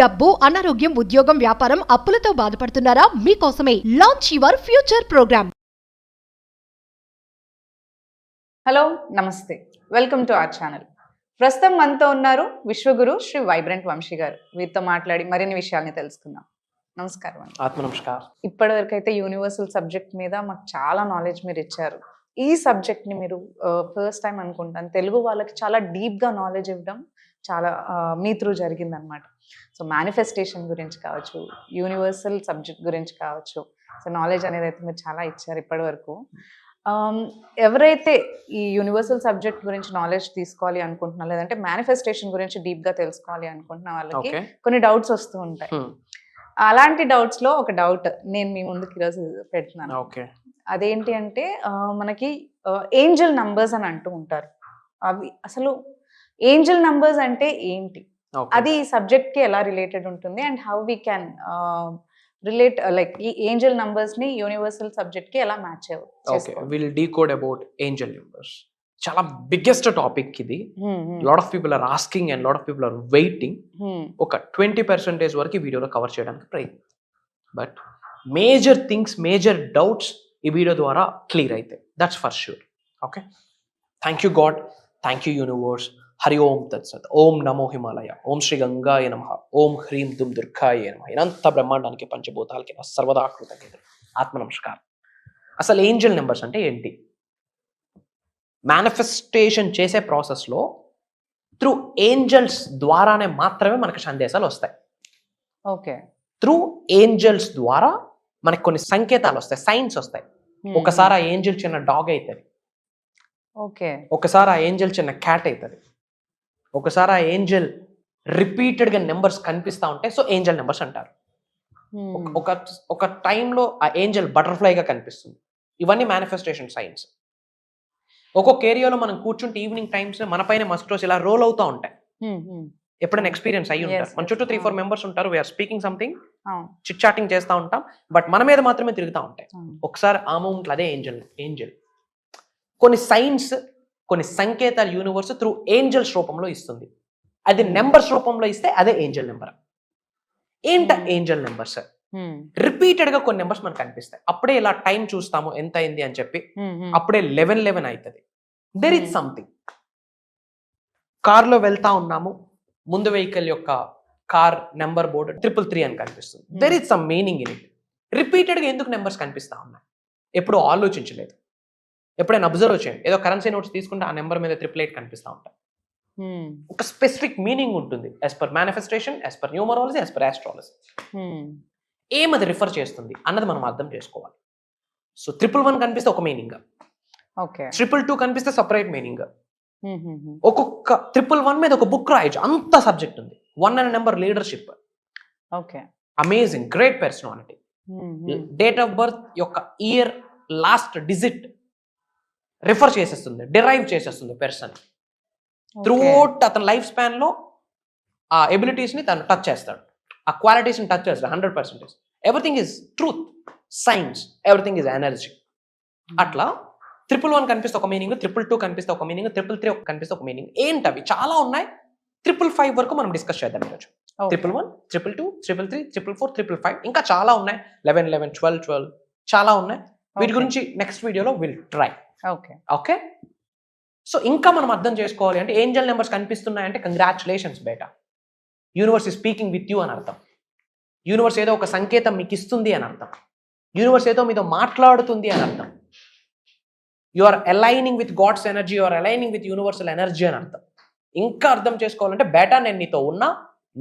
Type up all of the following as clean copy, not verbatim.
డబ్బు, అనారోగ్యం, ఉద్యోగం, వ్యాపారం, అప్పులతో బాధపడుతున్నారా? మీకోసమే launch your future programme. Hello, నమస్తే, వెల్కమ్ టు అవర్ ఛానల్. ప్రస్తుతం మనతో ఉన్నారు విశ్వగురు శ్రీ వైబ్రెంట్ వంశీ గారు. వీరితో మాట్లాడి మరిన్ని విషయాల్ని తెలుసుకుందాం. నమస్కారం అండి. ఆత్మ నమస్కారం. ఇప్పటివరకు అయితే యూనివర్సల్ సబ్జెక్ట్ మీద మాకు చాలా నాలెడ్జ్ మీరు ఇచ్చారు. ఈ సబ్జెక్ట్ని మీరు ఫస్ట్ టైం అనుకుంటాను తెలుగు వాళ్ళకి చాలా డీప్గా నాలెడ్జ్ ఇవ్వడం చాలా మీ త్రూ జరిగిందనమాట. సో మేనిఫెస్టేషన్ గురించి కావచ్చు, యూనివర్సల్ సబ్జెక్ట్ గురించి కావచ్చు, సో నాలెడ్జ్ అనేది అయితే మీరు చాలా ఇచ్చారు ఇప్పటి వరకు. ఎవరైతే ఈ యూనివర్సల్ సబ్జెక్ట్ గురించి నాలెడ్జ్ తీసుకోవాలి అనుకుంటున్నా, లేదంటే మేనిఫెస్టేషన్ గురించి డీప్గా తెలుసుకోవాలి అనుకుంటున్న వాళ్ళకి కొన్ని డౌట్స్ వస్తూ ఉంటాయి. అలాంటి డౌట్స్లో ఒక డౌట్ నేను మీ ముందుకు ఈరోజు పెడుతున్నాను. అదేంటి అంటే మనకి ఏంజల్ నంబర్స్ అని అంటూ ఉంటారు. అవి అసలు ఏంజల్ నంబర్స్ అంటే ఏంటి, అది సబ్జెక్ట్ కి ఎలా రిలేటెడ్ ఉంటుంది, and how we can relate like ఈ ఏంజల్ నంబర్స్ ని యూనివర్సల్ సబ్జెక్ట్ కి ఎలా match will decode about angel numbers. చాలా బిగ్గెస్ట్ టాపిక్ ఇది. Lot of people are asking and lot of people are waiting. ఒక 20% వరకు వీడియోలో కవర్ చేయడానికి ప్రయత్నం. But major things, major doubts ఈ వీడియో ద్వారా క్లియర్ అవుతాయి. That's for sure. Okay, thank you God, thank you universe. Hari Om తత్సత్. ఓం నమో హిమాలయ. ఓం శ్రీ గంగాయ నమః. ఓం హ్రీం దుమ్ దుర్గాయ నమః. ఇదంతా బ్రహ్మాండానికి, పంచభూతాలకి సర్వదా కృతజ్ఞతలు. ఆత్మ నమస్కారం. అసలు ఏంజల్ నెంబర్స్ అంటే ఏంటి? మేనిఫెస్టేషన్ చేసే ప్రాసెస్లో త్రూ ఏంజల్స్ ద్వారానే మాత్రమే మనకు సందేశాలు వస్తాయి. ఓకే, త్రూ ఏంజల్స్ ద్వారా మనకి కొన్ని సంకేతాలు వస్తాయి, సైన్స్ వస్తాయి. ఒకసారి ఆ ఏంజల్ చిన్న డాగ్ అవుతుంది, ఓకే, ఒకసారి ఆ ఏంజల్ చిన్న క్యాట్ అవుతుంది, ఒకసారి ఆ ఏంజల్ రిపీటెడ్గా నెంబర్స్ కనిపిస్తూ ఉంటాయి. సో ఏంజల్ నెంబర్స్ అంటారు. ఒక టైంలో ఆ ఏంజల్ బటర్ఫ్లైగా కనిపిస్తుంది. ఇవన్నీ మేనిఫెస్టేషన్ సైన్స్. ఒక్కొక్క ఏరియాలో మనం కూర్చుంటే ఈవినింగ్ టైమ్స్ మన పైన మస్క్రోస్ ఇలా రోల్ అవుతూ ఉంటాయి. ఎప్పుడైనా ఎక్స్పీరియన్స్ అయ్యి ఉంటారు. మన చుట్టూ 3-4 మెంబర్స్ ఉంటారు. We are speaking something, chit chatting చేస్తూ ఉంటాం, బట్ మన మీద మాత్రమే తిరుగుతూ ఉంటాయి. ఒకసారి ఆ మూమెంట్లో అదే ఏంజల్. కొన్ని సైన్స్, కొన్ని సంకేతాలు యూనివర్స్ త్రూ ఏంజల్స్ రూపంలో ఇస్తుంది. అది నెంబర్స్ రూపంలో ఇస్తే అదే ఏంజల్ నెంబర్. ఏంట ఏంజల్ నెంబర్స్? రిపీటెడ్ గా కొన్ని నెంబర్స్ మనకు కనిపిస్తాయి. అప్పుడే ఇలా టైం చూస్తాము ఎంత అయింది అని చెప్పి. అప్పుడే 11 అవుతుంది. There is something. కార్లో వెళ్తా ఉన్నాము, ముందు వెహికల్ యొక్క కార్ నెంబర్ బోర్డు 333 అని కనిపిస్తుంది. There is some meaning in it. Repeated గా ఎందుకు నెంబర్స్ కనిపిస్తా ఉన్నాయి? ఎప్పుడు ఆలోచించలేదు. ఎప్పుడైనా అబ్జర్వ్ చేయండి, ఏదో కరెన్సీ నోట్స్ తీసుకుంటే ఆ నెంబర్ మీద 888 కనిపిస్తూ ఉంటాయి. ఒక స్పెసిఫిక్ మీనింగ్ ఉంటుంది. As per manifestation, as per numerology, as per astrology. ఏమది రిఫర్ చేస్తుంది అన్నది మనం అర్థం చేసుకోవాలి. సో 111 కనిపిస్తే ఒక మీనింగ్, 222 కనిపిస్తే సపరేట్ మీనింగ్. ఒక్కొక్క 111 మీద ఒక బుక్ రాయొచ్చు, అంత సబ్జెక్ట్ ఉంది. 1 అనే number leadership. Okay, amazing, great personality. Date of birth యొక్క ఇయర్ లాస్ట్ డిజిట్ రిఫర్ చేసేస్తుంది, డిరైవ్ చేసేస్తుంది పర్సన్. త్రూఅవుట్ అతని లైఫ్ స్పాన్ లో ఆ ఎబిలిటీస్ ని తను టచ్ చేస్తాడు, ఆ క్వాలిటీస్ ని టచ్ చేస్తాడు. 100%. Everything is truth, science, everything is energy. అట్లా 111 కనిపిస్తే ఒక మీనింగ్, 222 కనిపిస్తే ఒక మీనింగ్, 333 కనిపిస్తే ఒక మీనింగ్. ఏంటవి? చాలా ఉన్నాయి. 555 వరకు మనం డిస్కస్ చేద్దాం ఈరోజు. 111, 222, 333, 444, 555, ఇంకా చాలా ఉన్నాయి. 11, 11, 12, 12 చాలా ఉన్నాయి. వీటి గురించి నెక్స్ట్ వీడియోలో విల్ ట్రై. ఓకే, సో ఇంకా మనం అర్థం చేసుకోవాలి అంటే ఏంజల్ నెంబర్స్ కనిపిస్తున్నాయంటే కంగ్రాచులేషన్స్ బేటా, universe is speaking with you అని అర్థం. యూనివర్స్ ఏదో ఒక సంకేతం మీకు ఇస్తుంది అని అర్థం. యూనివర్స్ ఏదో మీతో మాట్లాడుతుంది అని అర్థం. You are aligning with God's energy, you are aligning with universal energy అని అర్థం. ఇంకా అర్థం చేసుకోవాలంటే బేటా నేను నీతో ఉన్నా,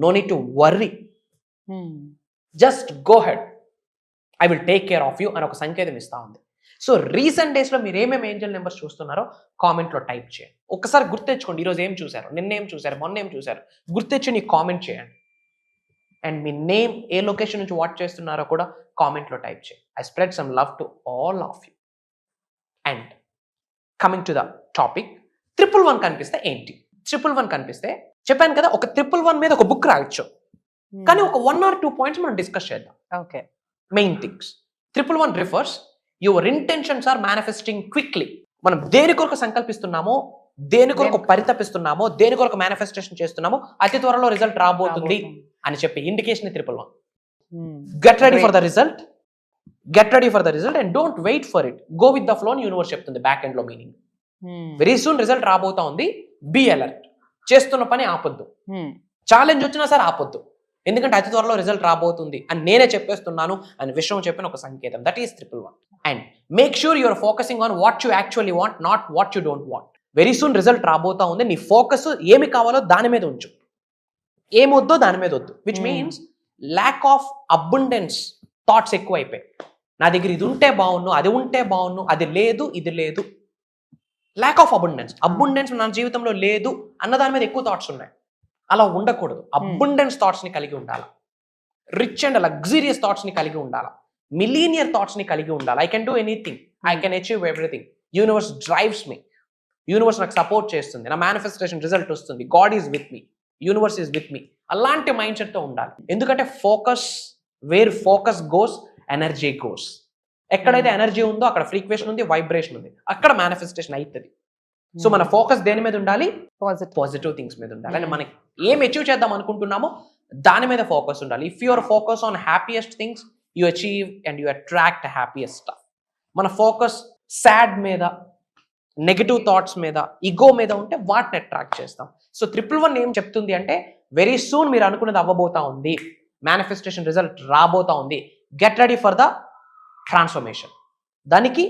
no need to worry, just go head, I will take care of you అని ఒక సంకేతం ఇస్తా ఉంది. సో రీసెంట్ డేస్లో మీరు ఏమేమి ఏంజల్ నెంబర్స్ చూస్తున్నారో కామెంట్లో టైప్ చేయండి. ఒక్కసారి గుర్తెచ్చుకోండి, ఈరోజు ఏం చూశారు, నిన్నేం చూశారు, మొన్న ఏం చూశారు, గుర్తెచ్చి నీ కామెంట్ చేయండి. And me name, A location నుంచి వాచ్ చేస్తున్నారో కూడా కామెంట్లో టైప్ చేయండి. I spread some love to all of you. And coming to the topic, 111 కనిపిస్తే ఏంటి? 111 కనిపిస్తే చెప్పాను కదా, ఒక 111 మీద ఒక బుక్ రాయొచ్చు, కానీ ఒక 1 or 2 పాయింట్స్ మనం డిస్కస్ చేద్దాం. Okay, main things. 111 refers your intentions are manifesting quickly. మనం దేని కొరకు సంకల్పిస్తున్నామో, దేని కొరకు పరితపిస్తున్నామో, దేని కొరకు మేనిఫెస్టేషన్ చేస్తున్నామో అతి త్వరలో రిజల్ట్ రాబోతుంది అని చెప్పే indication 111. Get ready for the result, get ready for the result and don't wait for it, go with the flow అని యూనివర్స్ చెప్తుంది బ్యాక్ ఎండ్ లో మీనింగ్. వెరీ సూన్ రిజల్ట్ రాబోతా ఉంది, బీ అలర్ట్. చేస్తున్న పని ఆపొద్దు, ఛాలెంజ్ వచ్చినా సరే ఆపొద్దు, ఎందుకంటే అతి త్వరలో రిజల్ట్ రాబోతుంది అని నేనే చెప్పేస్తున్నాను అని విషయం చెప్పిన ఒక సంకేతం. That is 111. And make sure you're focusing on what you actually want, not what you don't want. Very soon result రాబోతా ఉంది, నీ ఫోకస్ ఏమి కావాలో దాని మీద ఉంచు, ఏమొద్దో దాని మీద వద్దు. Which means lack of abundance thoughts ఎక్కువ అయిపోయాయి. నా దగ్గర ఇది ఉంటే బాగున్ను, అది ఉంటే బాగున్ను, అది లేదు, ఇది లేదు. ల్యాక్ ఆఫ్ అబండెన్స్ నా జీవితంలో లేదు అన్న దాని మీద ఎక్కువ థాట్స్ ఉన్నాయి. అలా ఉండకూడదు. అబండెన్స్ థాట్స్ ని కలిగి ఉండాలి, రిచ్ అండ్ లగ్జరియస్ థాట్స్ ని కలిగి ఉండాలి, మిలీనియర్ థాట్స్ ని కలిగి ఉండాలి. I can do anything, I can achieve everything, universe drives me, universe నాకు సపోర్ట్ చేస్తుంది, నా మేనిఫెస్టేషన్ రిజల్ట్ వస్తుంది, God is with me, universe is with me. అలాంటి మైండ్ సెట్ తో ఉండాలి. ఎందుకంటే focus, where focus goes energy goes. ఎక్కడైతే energy ఉందో అక్కడ ఫ్రీక్వేషన్ ఉంది, వైబ్రేషన్ ఉంది, అక్కడ మేనిఫెస్టేషన్ అవుతుంది. సో మన ఫోకస్ దేని మీద ఉండాలి? పాజిటివ్ థింగ్స్ మీద ఉండాలి. అండ్ మనకి ఏం అచీవ్ చేద్దాం అనుకుంటున్నామో దాని మీద ఫోకస్ ఉండాలి. If your focus on happiest things you achieve and you attract happiest stuff. మన ఫోకస్ సాడ్ మీద, నెగటివ్ థాట్స్ మీద, ఈగో మీద ఉంటే వాటిని అట్రాక్ట్ చేస్తాం. సో 111 ఏం చెప్తుంది అంటే వెరీ సూన్ మీరు అనుకున్నది అవ్వబోతా ఉంది, మేనిఫెస్టేషన్ రిజల్ట్ రాబోతా ఉంది, get ready for the transformation. దానికి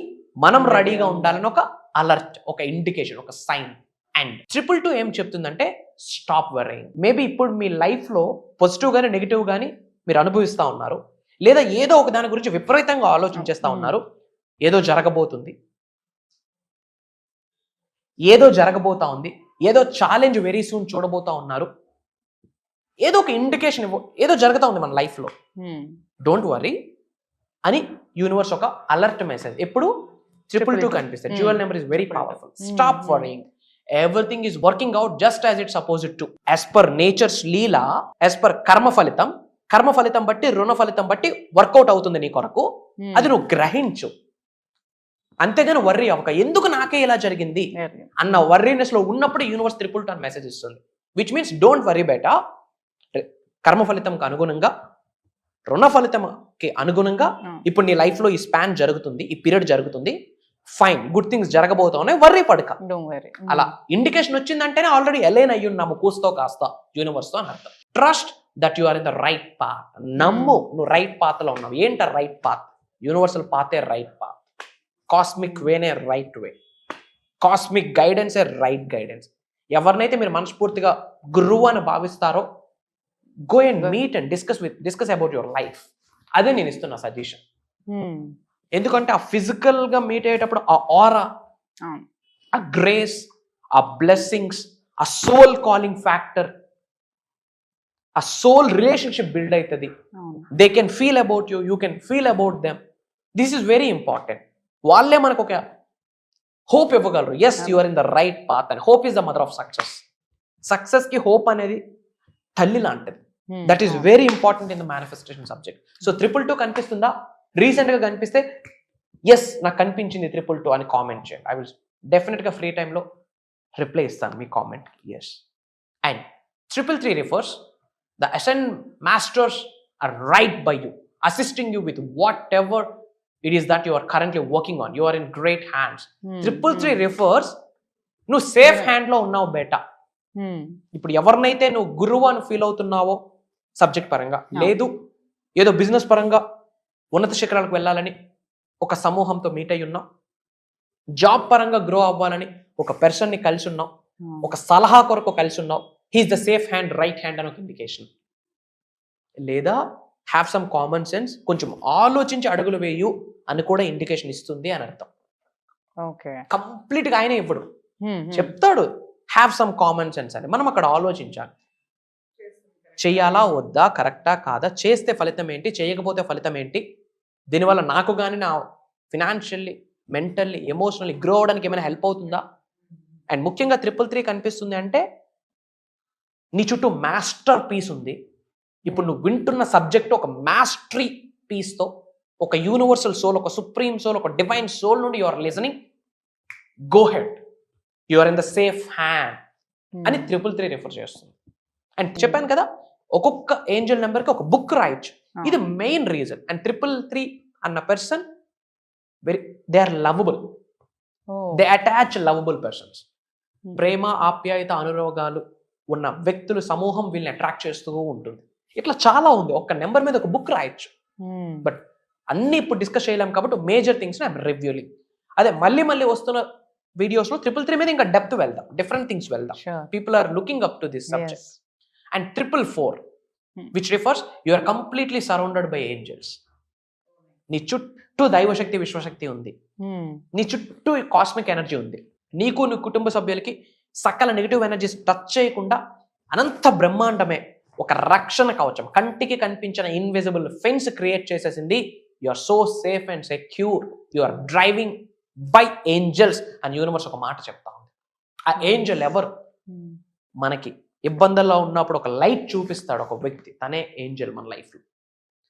మనం రెడీగా ఉండాలని ఒక అలర్ట్, ఒక ఇండికేషన్, ఒక సైన్. అండ్ 222 ఏం చెప్తుందంటే స్టాప్ వరింగ్. మేబీ ఇప్పుడు మీ లైఫ్లో పాజిటివ్ కానీ నెగిటివ్ కానీ మీరు అనుభవిస్తూ ఉన్నారు, లేదా ఏదో ఒక దాని గురించి విపరీతంగా ఆలోచించేస్తూ ఉన్నారు. ఏదో జరగబోతుంది, ఏదో జరగబోతా ఉంది, ఏదో ఛాలెంజ్ వెరీ సూన్ చూడబోతా ఉన్నారు, ఏదో ఒక ఇండికేషన్ ఏదో జరుగుతూ ఉంది మన లైఫ్లో. డోంట్ వరీ అని యూనివర్స్ ఒక అలర్ట్ మెసేజ్ ఎప్పుడు 222 కనిపిస్తుంది. Dual number is very powerful. Stop worrying, everything is working out just as it supposed to, as per nature's లీలా, యాజ్ పర్ కర్మ ఫలితం. కర్మ ఫలితం బట్టి, రుణ ఫలితం బట్టి వర్కౌట్ అవుతుంది నీ కొరకు. అది నువ్వు గ్రహించు, అంతేగాని వర్రీ అవ్వక. ఎందుకు నాకే ఇలా జరిగింది అన్న వర్రీనెస్ లో ఉన్నప్పుడు యూనివర్స్ 222 మెసేజ్ ఇస్తుంది. విచ్ మీన్స్ డోంట్ వరీ బేటా. కర్మ ఫలితంకి అనుగుణంగా, రుణ ఫలితంకి అనుగుణంగా ఇప్పుడు నీ లైఫ్ లో ఈ స్పాన్ జరుగుతుంది, ఈ పీరియడ్ జరుగుతుంది, ఫైన్, గుడ్ థింగ్స్ జరగబోతా ఉన్నాయి, వర్రీ పడక. అలా ఇండికేషన్ వచ్చిందంటేనే ఆల్రెడీ ఎలైన్ అయ్యి ఉన్నాము కూస్తో కాస్త యూనివర్స్ తో అని అర్థం. Trust that you are in the right path. నమ్ము నువ్వు రైట్ పాత్ లో ఉన్నావు. ఏంట రైట్ పాత్? యూనివర్సల్ పాతే రైట్ పాత్, కాస్మిక్ వేనే రైట్ వే, కాస్మిక్ గైడెన్స్ ఏ రైట్ గైడెన్స్. ఎవరినైతే మీరు మనస్ఫూర్తిగా గురువు అని భావిస్తారో go and meet and discuss about your life. అదే నేను ఇస్తున్నా సజెషన్. ఎందుకంటే ఆ ఫిజికల్ గా మీట్ అయ్యేటప్పుడు ఆ ఆరా, ఆ గ్రేస్, ఆ బ్లెస్సింగ్స్, ఆ సోల్ కాలింగ్ ఫ్యాక్టర్, ఆ సోల్ రిలేషన్షిప్ బిల్డ్ అవుతుంది. They can feel about you, you can feel about them. This is very important. వాళ్ళే మనకు ఒక హోప్ ఇవ్వగలరు. Yes, you are in the right path and hope is the mother of success. Success కి hope అనేది తల్లి లాంటిది. That is very important in the manifestation subject. So 222 కనిపిస్తుందా? Recent గా కనిపిస్తే ఎస్ నాకు కనిపించింది 222 అని కామెంట్ చేయండి. ఐ విల్ డెఫినెట్ గా ఫ్రీ టైంలో రిప్లై ఇస్తాను మీ comment. Yes. And 333 refers the ascend masters are right by you, assisting you with whatever it is that you are currently working on. You are in great hands. 333 refers నువ్వు safe hand లో ఉన్నావు బేటా. ఇప్పుడు ఎవరినైతే నువ్వు గురువు అని feel అవుతున్నావో subject పరంగా, లేదు ఏదో బిజినెస్ పరంగా ఉన్నత శిఖరాలకు వెళ్ళాలని ఒక సమూహంతో మీట్ అయి ఉన్నావు, జాబ్ పరంగా గ్రో అవ్వాలని ఒక పర్సన్ ని కలిసి ఉన్నావు, ఒక సలహా కొరకు కలిసి ఉన్నావు, he is the safe hand, right hand అని ఒక ఇండికేషన్. లేదా హ్యావ్ సమ్ కామన్ సెన్స్, కొంచెం ఆలోచించి అడుగులు వేయు అని కూడా ఇండికేషన్ ఇస్తుంది అని అర్థం. కంప్లీట్ గా ఆయన ఇవ్వడు, చెప్తాడు హ్యావ్ సమ్ కామన్ సెన్స్ అని. మనం అక్కడ ఆలోచించాలి, చెయ్యాలా వద్దా, కరెక్టా కాదా, చేస్తే ఫలితం ఏంటి, చేయకపోతే ఫలితం ఏంటి, దీనివల్ల నాకు కానీ నా ఫినాన్షియల్లీ, మెంటల్లీ, ఎమోషనల్లీ గ్రో అవడానికి ఏమైనా హెల్ప్ అవుతుందా. అండ్ ముఖ్యంగా 333 కనిపిస్తుంది అంటే నీ చుట్టూ మాస్టర్ పీస్ ఉంది. ఇప్పుడు నువ్వు వింటున్న సబ్జెక్ట్ ఒక మాస్టరీ పీస్తో, ఒక యూనివర్సల్ సోల్, ఒక సుప్రీం సోల్, ఒక డివైన్ సోల్ నుండి you are listening. Go head, you are in the safe hand అని 333 రిఫర్ చేస్తుంది. అండ్ చెప్పాను కదా, ఒక్కొక్క ఏంజల్ నెంబర్కి ఒక బుక్ రాయొచ్చు. ఇది మెయిన్ రీజన్. అండ్ 333 అన్న person they are lovable, they attach lovable persons. ప్రేమ, ఆప్యాయత, అనురోగాలు ఉన్న వ్యక్తులు సమూహం వీళ్ళని అట్రాక్ట్ చేస్తూ ఉంటుంది. ఇట్లా చాలా ఉంది. ఒక్క నెంబర్ మీద ఒక బుక్ రాయొచ్చు. బట్ అన్ని ఇప్పుడు డిస్కస్ చేయలేం కాబట్టి మేజర్ థింగ్స్ ఐఎమ్ రివ్యూలింగ్. అదే మళ్ళీ వస్తున్న వీడియోస్ లో 333 మీద ఇంకా డెప్త్ వెళ్దాం, డిఫరెంట్ థింగ్స్ వెళ్దాం. People are looking up to this subject. And 444 which refers you are completely surrounded by angels. నీ చుట్టూ దైవశక్తి, విశ్వశక్తి ఉంది. నీ చుట్టూ కాస్మిక్ ఎనర్జీ ఉంది. నీకు నీ కుటుంబ సభ్యులకి సకల నెగిటివ్ ఎనర్జీస్ టచ్ చేయకుండా అనంత బ్రహ్మాండమే ఒక రక్షణ కవచం, కంటికి కనిపించిన ఇన్విజిబుల్ ఫెన్స్ క్రియేట్ చేసేసింది. You are so safe and secure. You are driving by angels అని యూనివర్స్ ఒక మాట చెప్తా ఉంది. ఆ ఏంజల్ ఎవరు? మనకి ఇబ్బందుల్లో ఉన్నప్పుడు ఒక లైట్ చూపిస్తాడు ఒక వ్యక్తి, తనే ఏంజల్ మన లైఫ్లో.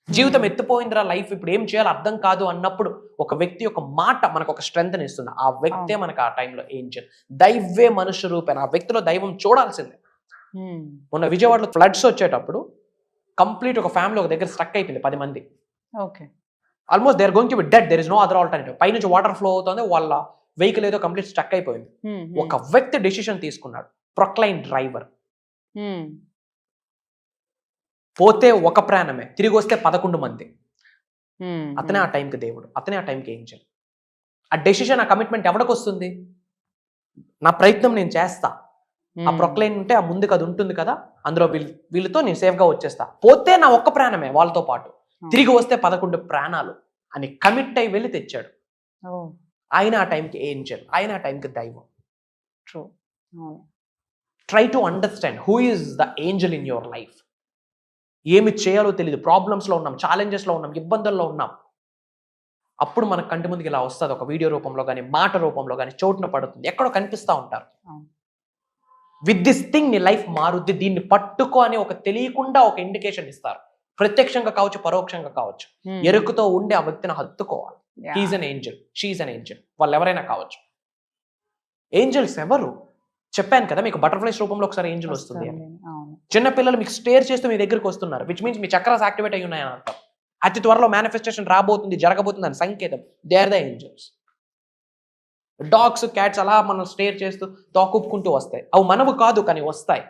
జీవితం ఎత్తిపోయిందిరా, లైఫ్ ఇప్పుడు ఏం చేయాలో అర్థం కాదు అన్నప్పుడు ఒక వ్యక్తి ఒక మాట మనకు ఒక స్ట్రెంగ్త్ ఇస్తుంది. ఆ వ్యక్తే మనకు ఆ టైంలో ఏంజల్. దైవే మనుష్య రూపేణ. ఆ వ్యక్తిలో దైవం చూడాల్సిందే. మొన్న విజయవాడలో ఫ్లడ్స్ వచ్చేటప్పుడు కంప్లీట్ ఒక ఫ్యామిలీ ఒక దగ్గర స్ట్రక్ అయిపోయింది, 10 మంది. Almost they are going to be dead. There is no other alternative. పైనుంచి వాటర్ ఫ్లో అవుతుంది, వాళ్ళ వెహికల్ ఏదో కంప్లీట్ స్ట్రక్ అయిపోయింది. ఒక వ్యక్తి డెసిషన్ తీసుకున్నాడు, ప్రొక్లైన్ డ్రైవర్. పోతే ఒక ప్రాణమే, తిరిగి వస్తే 11 మంది. అతనే ఆ టైంకి దేవుడు, అతనే ఆ టైంకి ఏంజల్. ఆ డెసిషన్, ఆ కమిట్మెంట్ ఎవరికి వస్తుంది? నా ప్రయత్నం నేను చేస్తా, ఆ ప్రొక్లైన్ ఉంటే ఆ ముందుకు అది ఉంటుంది కదా, అందులో వీళ్ళతో నేను సేఫ్గా వచ్చేస్తా. పోతే నా ఒక్క ప్రాణమే వాళ్ళతో పాటు, తిరిగి వస్తే 11 ప్రాణాలు అని కమిట్ అయి వెళ్ళి తెచ్చాడు. ఆయన ఆ టైంకి ఏంజల్, ఆయన ఆ టైంకి దైవం. Try to understand who is the Angel in your life. ఏమి చేయాలో తెలియదు, ప్రాబ్లమ్స్లో ఉన్నాం, ఛాలెంజెస్లో ఉన్నాం, ఇబ్బందుల్లో ఉన్నాం. అప్పుడు మన కంటి ముందుకు ఇలా వస్తుంది, ఒక వీడియో రూపంలో కానీ, మాట రూపంలో కానీ, చోటున పడుతుంది, ఎక్కడో కనిపిస్తూ ఉంటారు. విత్ దిస్ థింగ్ నీ లైఫ్ మారుద్ది, దీన్ని పట్టుకో అని ఒక తెలియకుండా ఒక ఇండికేషన్ ఇస్తారు. ప్రత్యక్షంగా కావచ్చు, పరోక్షంగా కావచ్చు. ఎరుకుతో ఉండి ఆ వ్యక్తిని హత్తుకోవాలి. He's an angel, she's an angel. వాళ్ళు ఎవరైనా కావచ్చు. ఏంజల్స్ ఎవరు చెప్పాను కదా మీకు, బటర్ఫ్లైస్ రూపంలో ఒకసారి ఏంజల్ వస్తుంది అని. చిన్న పిల్లలు మీకు స్టేర్ చేస్తూ మీ దగ్గరికి వస్తున్నారు, which means me chakras activate అయి ఉన్నాయని అర్థం. అతి త్వరలో మేనిఫెస్టేషన్ రాబోతుంది, జరగబోతుంది అని సంకేతం. They are the angels. Dogs, cats అలా మనం స్టేర్ చేస్తూ తోకుపుకుంటూ వస్తాయి. అవి మనవు కాదు కానీ వస్తాయి,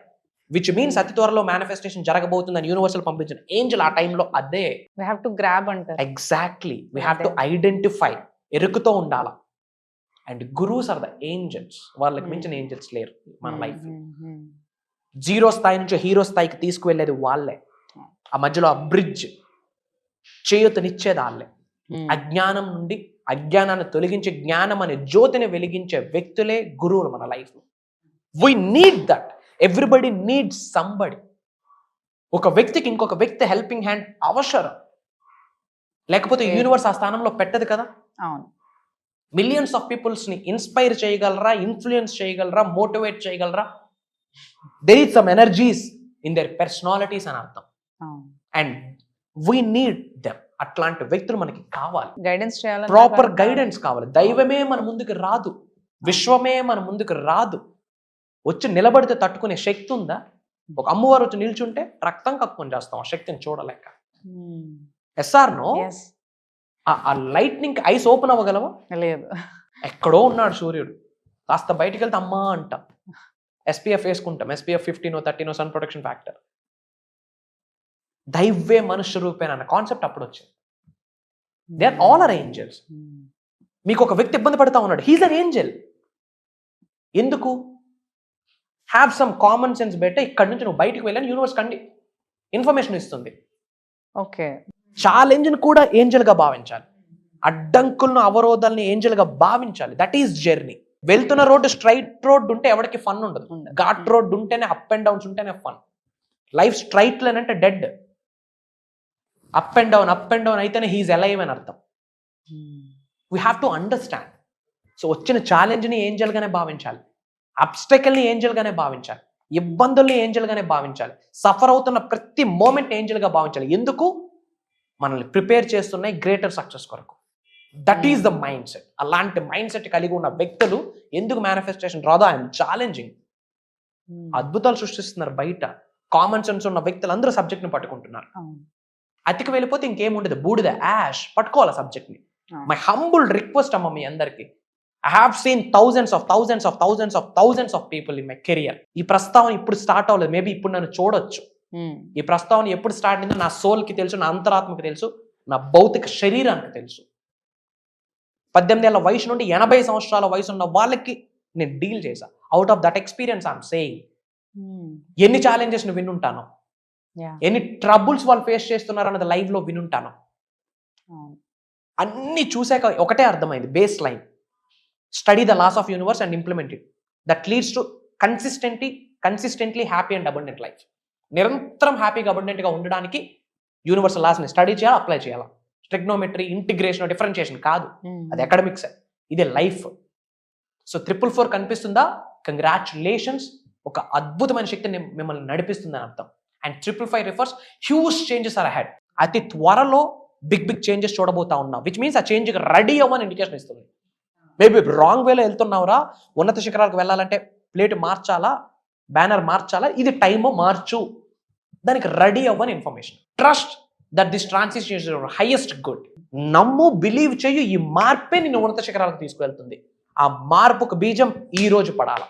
విచ్ మీన్స్ అతి త్వరలో మేనిఫెస్టేషన్ జరగబోతుందని యూనివర్సల్ పంపించిన ఏంజల్ ఆ టైంలో అదే. We have to grab అంటారు. Exactly, we have to identify. ఎరుకుతో ఉండాల. And gurus are the angels. వాళ్ళకి మించిన ఏంజల్స్ లేరు మన లైఫ్. జీరో స్థాయి నుంచి హీరో స్థాయికి తీసుకువెళ్ళేది వాళ్ళే. ఆ మధ్యలో ఆ బ్రిడ్జ్ చేయూతనిచ్చేది వాళ్ళే. అజ్ఞానం నుండి అజ్ఞానాన్ని తొలగించి జ్ఞానం అనే జ్యోతిని వెలిగించే వ్యక్తులే గురువులు మన లైఫ్లో. We need that. Everybody needs somebody. ఒక వ్యక్తికి ఇంకొక వ్యక్తి హెల్పింగ్ హ్యాండ్ అవసరం, లేకపోతే యూనివర్స్ ఆ స్థానంలో పెట్టదు కదా. అవును. మిలియన్స్ ఆఫ్ పీపుల్స్ని ఇన్స్పైర్ చేయగలరా, ఇన్ఫ్లుయెన్స్ చేయగలరా, మోటివేట్ చేయగలరా. There is some energies in their personalities అని అర్థం. And we need them. అట్లాంటి వ్యక్తులు మనకి కావాలి. గైడెన్స్ చేయాలి, ప్రాపర్ గైడెన్స్ కావాలి. దైవమే మన ముందుకు రాదు, విశ్వమే మన ముందుకు రాదు. వచ్చి నిలబడితే తట్టుకునే శక్తి ఉందా? ఒక అమ్మవారు వచ్చి నిల్చుంటే రక్తం కక్కుని చేస్తాం ఆ శక్తిని చూడలేక. Yes or no? ఆ లైట్నింగ్ ఐస్ ఓపెన్ అవ్వగలవా? లేదు. ఎక్కడో ఉన్నాడు సూర్యుడు, కాస్త బయటికి వెళ్తే అమ్మా అంటాం. ఎస్పీఎఫ్ వేసుకుంటాం, SPF 15 13 సన్ ప్రొటెక్షన్ ఫ్యాక్టర్. దైవే మనుష్య రూపేణ అన్న కాన్సెప్ట్ అప్పుడు వచ్చింది. They are all are angels. మీకు ఒక వ్యక్తి ఇబ్బంది పడతా ఉన్నాడు, హీఈస్ అన్ ఏంజల్. ఎందుకు? Have some common sense better. ఇక్కడ నుంచి నువ్వు బయటికి వెళ్ళని యూనివర్స్ కండి ఇన్ఫర్మేషన్ ఇస్తుంది. ఓకే. ఛాలెంజ్ని కూడా ఏంజల్గా భావించాలి, అడ్డంకులను అవరోధాలని ఏంజల్గా భావించాలి. That is journey. వెళ్తున్న రోడ్డు స్ట్రైట్ రోడ్డు ఉంటే ఎవరికి ఫన్ ఉండదు. ఘాట్ రోడ్డు ఉంటేనే, అప్ అండ్ డౌన్స్ ఉంటేనే ఫన్. లైఫ్ స్ట్రైట్ లైన్ అంటే డెడ్. అప్ అండ్ డౌన్ అయితేనే హీఈస్ అలైవ్ అని అర్థం. We have to understand. So వచ్చిన ఛాలెంజ్ని ఏంజల్గానే భావించాలి, అబ్స్టెకల్ని ఏంజల్గానే భావించాలి, ఇబ్బందుల్ని ఏంజల్గానే భావించాలి, సఫర్ అవుతున్న ప్రతి మూమెంట్ ఏంజల్గా భావించాలి. ఎందుకు? మనల్ని ప్రిపేర్ చేస్తున్నాయి గ్రేటర్ సక్సెస్ కొరకు. That is the mind set. అలాంటి మైండ్ సెట్ కలిగి ఉన్న వ్యక్తులు ఎందుకు మేనిఫెస్టేషన్ రాదో, ఐఎమ్ ఛాలెంజింగ్. అద్భుతాలు సృష్టిస్తున్నారు బయట. కామన్ సెన్స్ ఉన్న వ్యక్తులందరూ సబ్జెక్ట్ని పట్టుకుంటున్నారు. అతికి వెళ్ళిపోతే ఇంకేముండదు, బూడిద యాష్ పట్టుకోవాలి సబ్జెక్ట్ని. మై హంబుల్ రిక్వెస్ట్ అమ్మ మీ అందరికి, I have seen thousands of people in my career. ఈ ప్రస్తావన ఇప్పుడు స్టార్ట్ అవ్వలేదు, మేబీ ఇప్పుడు నన్ను చూడొచ్చు. ఈ ప్రస్తావన ఎప్పుడు స్టార్ట్ అయిందో నా సోల్కి తెలుసు, నా అంతరాత్మకి తెలుసు, నా భౌతిక శరీరానికి తెలుసు. 18 ఏళ్ల వయసు నుండి 80 సంవత్సరాల వయసు ఉన్న వాళ్ళకి నేను డీల్ చేశా. Out of that experience I'm saying, ఎన్ని ఛాలెంజెస్ ను వినుంటాను, ఎన్ని ట్రబుల్స్ వాళ్ళు ఫేస్ చేస్తున్నారు అన్నది లైవ్ లో వినుంటాను. అన్ని చూసాక ఒకటే అర్థమైంది, base line, study the laws of universe and implement it. That leads to consistently happy and abundant life. నిరంతరం హ్యాపీగా అబండెంట్గా ఉండడానికి యూనివర్సల్ లాస్ని స్టడీ చేయాలి, అప్లై చేయాలి. ట్రిగ్నోమెట్రీ, ఇంటిగ్రేషన్, డిఫరెన్షియేషన్ కాదు, అది అకాడమిక్స్, ఇది లైఫ్. సో 444 కనిపిస్తుందా? కంగ్రాచులేషన్స్, ఒక అద్భుతమైన శక్తిని మిమ్మల్ని నడిపిస్తుందని అర్థం. And 555 refers huge changes are ahead. అతి త్వరలో బిగ్ చేంజెస్ చూడబోతా ఉన్నాం, విచ్ మీన్స్ ఆ చేంజ్కి రెడీ అవ్వని ఇండికేషన్ ఇస్తుంది. మేబీ రాంగ్ వేలో వెళ్తున్నావురా, ఉన్నత శిఖరాలకు వెళ్ళాలంటే ప్లేట్ మార్చాలా, బ్యానర్ మార్చాలా, ఇది టైము, మార్చు, దానికి రెడీ అవ్వని information. Trust that this transition is your highest good. నమ్ము, బిలీవ్ చేయు, ఈ మార్పే నిన్ను ఉన్నత శిఖరాలకు తీసుకువెళ్తుంది. ఆ మార్పుకు బీజం ఈ రోజు పడాలా,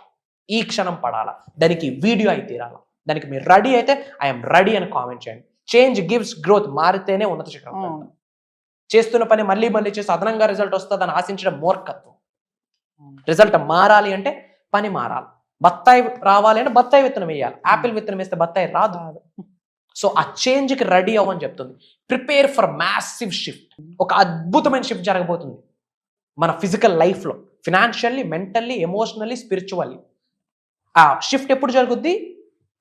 ఈ క్షణం పడాలా, దానికి వీడియో అయితే తీరాలా. దానికి మీరు రెడీ అయితే ఐఎమ్ రెడీ అని కామెంట్ చేయండి. చేంజ్ గివ్స్ గ్రోత్, మారితేనే ఉన్నత శిఖరం. చేస్తున్న పని మళ్ళీ చేసి అదనంగా రిజల్ట్ వస్తుందని ఆశించడం మూర్ఖత్వం. రిజల్ట్ మారాలి అంటే పని మారాలి. బత్తాయి రావాలి అంటే బత్తాయి విత్తనం వేయాలి, యాపిల్ విత్తనం వేస్తే బత్తాయి రాదు. సో ఆ చేంజ్కి రెడీ అవ్వని చెప్తుంది. Prepare for massive shift. ఒక అద్భుతమైన షిఫ్ట్ జరగబోతుంది మన ఫిజికల్ లైఫ్లో, ఫినాన్షియల్లీ, మెంటల్లీ, ఎమోషనల్లీ, స్పిరిచువల్లీ. ఆ షిఫ్ట్ ఎప్పుడు జరుగుద్ది?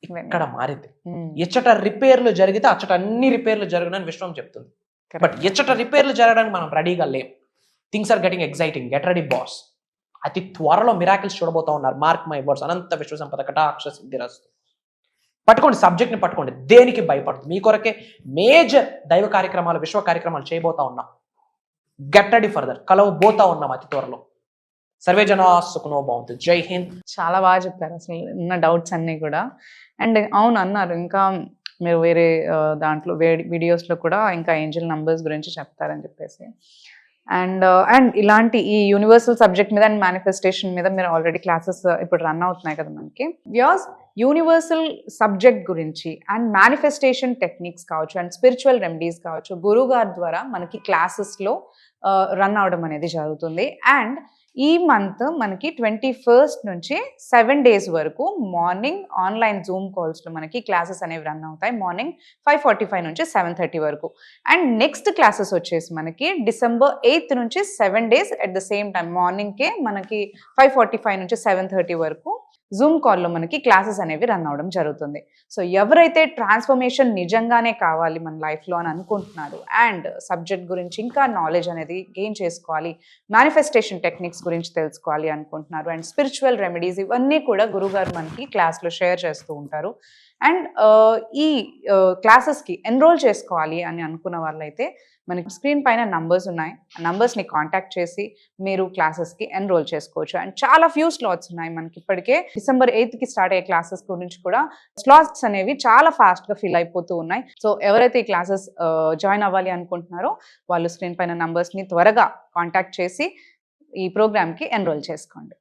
ఇక్కడ మారింది. ఎచ్చట రిపేర్లు జరిగితే అచ్చట అన్ని రిపేర్లు జరుగునని విశ్వం చెప్తుంది. బట్ ఎచ్చట రిపేర్లు జరగడానికి మనం రెడీగా లేం. Things are getting exciting, get ready boss. అతి త్వరలో మిరాకిల్స్ చూడబోతా ఉన్నారు. Mark my words. అనంత విశ్వ సంపద కటాక్ష సిద్ధిరస్తు. పట్టుకోండి, సబ్జెక్ట్ని పట్టుకోండి, దేనికి భయపడుతుంది. మీ కొరకే మేజర్ దైవ కార్యక్రమాలు, విశ్వ కార్యక్రమాలు చేయబోతా ఉన్నాం. గెట్ రెడీ ఫర్దర్, కలవబోతా ఉన్నాం అతి త్వరలో. సర్వే జనా సుఖనో భవంతు. జై హింద్. చాలా బాగా చెప్పారు అసలు ఉన్న డౌట్స్ అన్నీ కూడా. అండ్ అవును అన్నారు, ఇంకా మీరు వేరే దాంట్లో వీడియోస్లో కూడా ఇంకా ఏంజల్ నంబర్స్ గురించి చెప్తారని చెప్పేసి. అండ్ ఇలాంటి ఈ యూనివర్సల్ సబ్జెక్ట్ మీద అండ్ మేనిఫెస్టేషన్ మీద మీరు ఆల్రెడీ క్లాసెస్ ఇప్పుడు రన్ అవుతున్నాయి కదా మనకి. వ్యూస్, యూనివర్సల్ సబ్జెక్ట్ గురించి అండ్ మేనిఫెస్టేషన్ టెక్నిక్స్ కావచ్చు అండ్ స్పిరిచువల్ రెమెడీస్ కావచ్చు గురువు గారి ద్వారా మనకి క్లాసెస్లో రన్ అవడం అనేది జరుగుతుంది. అండ్ ఈ మంత్ మనకి 21st నుంచి 7 days వరకు మార్నింగ్ ఆన్లైన్ జూమ్ కాల్స్లో మనకి క్లాసెస్ అనేవి రన్ అవుతాయి. మార్నింగ్ 5:45 నుంచి 7:30 వరకు. అండ్ నెక్స్ట్ క్లాసెస్ వచ్చేసి మనకి December 8th నుంచి 7 days at the same time మార్నింగ్కే మనకి 5:45 నుంచి 7:30 వరకు జూమ్ కాల్లో మనకి క్లాసెస్ అనేవి రన్ అవడం జరుగుతుంది. సో ఎవరైతే ట్రాన్స్ఫర్మేషన్ నిజంగానే కావాలి మన లైఫ్లో అని అనుకుంటున్నారు, అండ్ సబ్జెక్ట్ గురించి ఇంకా నాలెడ్జ్ అనేది గెయిన్ చేసుకోవాలి, మేనిఫెస్టేషన్ టెక్నిక్స్ గురించి తెలుసుకోవాలి అనుకుంటున్నారు, అండ్ స్పిరిచువల్ రెమెడీస్, ఇవన్నీ కూడా గురుగారు మనకి క్లాస్లో షేర్ చేస్తూ ఉంటారు. అండ్ ఈ క్లాసెస్కి ఎన్రోల్ చేసుకోవాలి అని అనుకున్న వాళ్ళైతే మనకి స్క్రీన్ పైన నంబర్స్ ఉన్నాయి, ఆ నంబర్స్ని కాంటాక్ట్ చేసి మీరు క్లాసెస్కి ఎన్రోల్ చేసుకోవచ్చు. అండ్ చాలా ఫ్యూ స్లాట్స్ ఉన్నాయి మనకి. ఇప్పటికే December 8th స్టార్ట్ అయ్యే క్లాసెస్ గురించి కూడా స్లాట్స్ అనేవి చాలా ఫాస్ట్గా ఫిల్ అయిపోతూ ఉన్నాయి. సో ఎవరైతే ఈ క్లాసెస్ జాయిన్ అవ్వాలి అనుకుంటున్నారో వాళ్ళు స్క్రీన్ పైన నంబర్స్ని త్వరగా కాంటాక్ట్ చేసి ఈ ప్రోగ్రామ్కి ఎన్రోల్ చేసుకోండి.